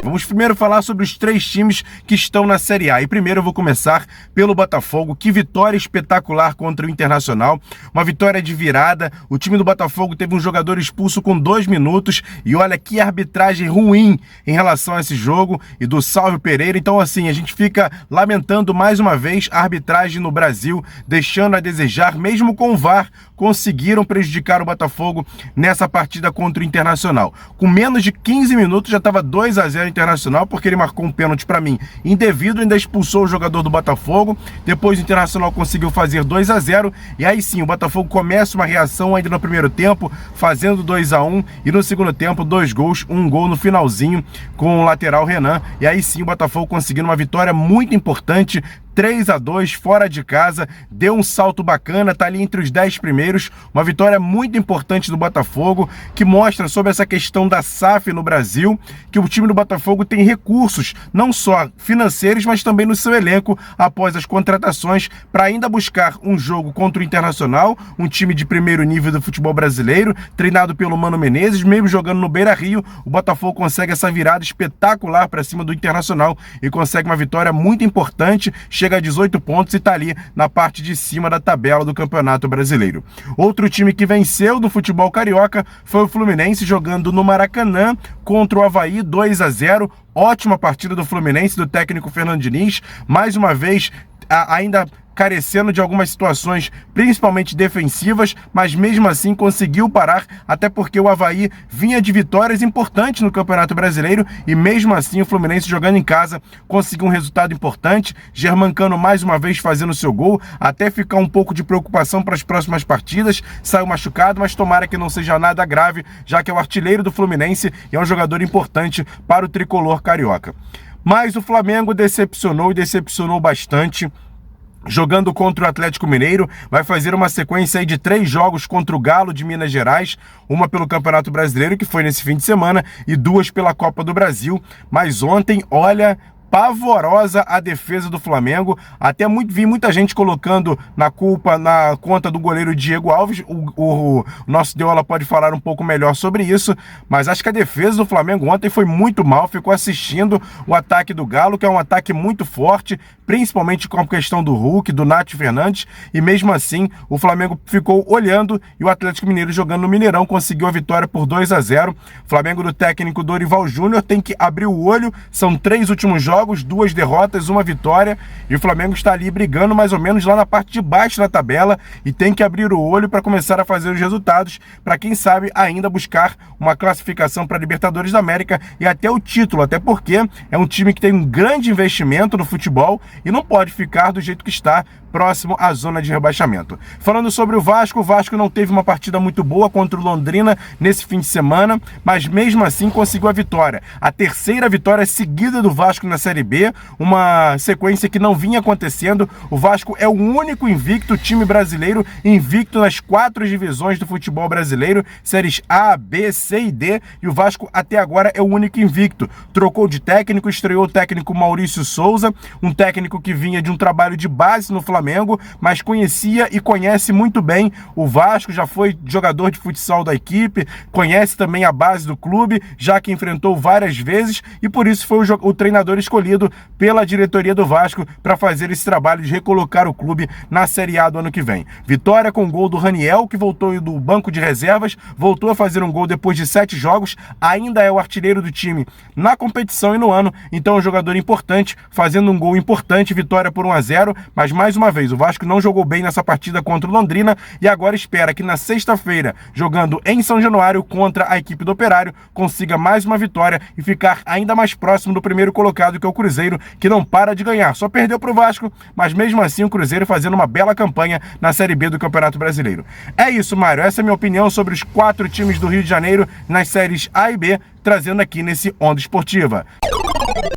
Vamos primeiro falar sobre os três times que estão na Série A. E primeiro eu vou começar pelo Botafogo. Que vitória espetacular contra o Internacional. Uma vitória de virada. O time do Botafogo teve um jogador expulso com 2 minutos. E olha que arbitragem ruim em relação a esse jogo. E do Salve Pereira. Então assim, a gente fica lamentando mais uma vez a arbitragem no Brasil, deixando a desejar. Mesmo com o VAR, conseguiram prejudicar o Botafogo nessa partida contra o Internacional. Com menos de 15 minutos já estava 2-0 Internacional, porque ele marcou um pênalti para mim indevido, ainda expulsou o jogador do Botafogo. Depois o Internacional conseguiu fazer 2-0 e aí sim o Botafogo começa uma reação ainda no primeiro tempo, fazendo 2-1 e no segundo tempo 2 gols, um gol no finalzinho com o lateral Renan. E aí sim o Botafogo conseguindo uma vitória muito importante, 3-2 fora de casa, deu um salto bacana, tá ali entre os 10 primeiros, uma vitória muito importante do Botafogo, que mostra sobre essa questão da SAF no Brasil, que o time do Botafogo tem recursos, não só financeiros, mas também no seu elenco, após as contratações, para ainda buscar um jogo contra o Internacional, um time de primeiro nível do futebol brasileiro, treinado pelo Mano Menezes, mesmo jogando no Beira-Rio, o Botafogo consegue essa virada espetacular para cima do Internacional e consegue uma vitória muito importante, chega a 18 pontos e está ali na parte de cima da tabela do Campeonato Brasileiro. Outro time que venceu do futebol carioca foi o Fluminense, jogando no Maracanã contra o Avaí, 2-0. Ótima partida do Fluminense, do técnico Fernando Diniz, mais uma vez ainda carecendo de algumas situações, principalmente defensivas, mas mesmo assim conseguiu parar, até porque o Avaí vinha de vitórias importantes no Campeonato Brasileiro e mesmo assim o Fluminense jogando em casa conseguiu um resultado importante. Germancano mais uma vez fazendo seu gol, até ficar um pouco de preocupação para as próximas partidas, saiu machucado, mas tomara que não seja nada grave, já que é o artilheiro do Fluminense e é um jogador importante para o tricolor carioca. Mas o Flamengo decepcionou e decepcionou bastante, jogando contra o Atlético Mineiro, vai fazer uma sequência aí de 3 jogos contra o Galo de Minas Gerais, uma pelo Campeonato Brasileiro, que foi nesse fim de semana, e 2 pela Copa do Brasil. Mas ontem, olha, pavorosa a defesa do Flamengo, até vi muita gente colocando na conta do goleiro Diego Alves. O nosso Deola pode falar um pouco melhor sobre isso, mas acho que a defesa do Flamengo ontem foi muito mal, ficou assistindo o ataque do Galo, que é um ataque muito forte, principalmente com a questão do Hulk, do Nath Fernandes, e mesmo assim o Flamengo ficou olhando e o Atlético Mineiro jogando no Mineirão conseguiu a vitória por 2-0. O Flamengo do técnico Dorival Júnior tem que abrir o olho, são 3 últimos jogos, 2 derrotas, 1 vitória, e o Flamengo está ali brigando mais ou menos lá na parte de baixo da tabela e tem que abrir o olho para começar a fazer os resultados, para quem sabe ainda buscar uma classificação para a Libertadores da América e até o título, até porque é um time que tem um grande investimento no futebol e não pode ficar do jeito que está, próximo à zona de rebaixamento. Falando sobre o Vasco não teve uma partida muito boa contra o Londrina nesse fim de semana, mas mesmo assim conseguiu a vitória. A terceira vitória seguida do Vasco na Série B, uma sequência que não vinha acontecendo. O Vasco é o único invicto time brasileiro, invicto nas 4 divisões do futebol brasileiro, séries A, B, C e D, e o Vasco até agora é o único invicto. Trocou de técnico, estreou o técnico Maurício Souza, um técnico que vinha de um trabalho de base no Flamengo, mas conhecia e conhece muito bem o Vasco, já foi jogador de futsal da equipe, conhece também a base do clube, já que enfrentou várias vezes e por isso foi o treinador escolhido pela diretoria do Vasco para fazer esse trabalho de recolocar o clube na Série A do ano que vem. Vitória com gol do Raniel, que voltou do banco de reservas, voltou a fazer um gol depois de 7 jogos, ainda é o artilheiro do time na competição e no ano, então é um jogador importante, fazendo um gol importante, vitória por 1-0, mas mais uma vez, o Vasco não jogou bem nessa partida contra o Londrina e agora espera que na sexta-feira, jogando em São Januário contra a equipe do Operário, consiga mais uma vitória e ficar ainda mais próximo do primeiro colocado, que é o Cruzeiro, que não para de ganhar. Só perdeu para o Vasco, mas mesmo assim o Cruzeiro fazendo uma bela campanha na Série B do Campeonato Brasileiro. É isso, Mário. Essa é a minha opinião sobre os 4 times do Rio de Janeiro nas séries A e B, trazendo aqui nesse Onda Esportiva.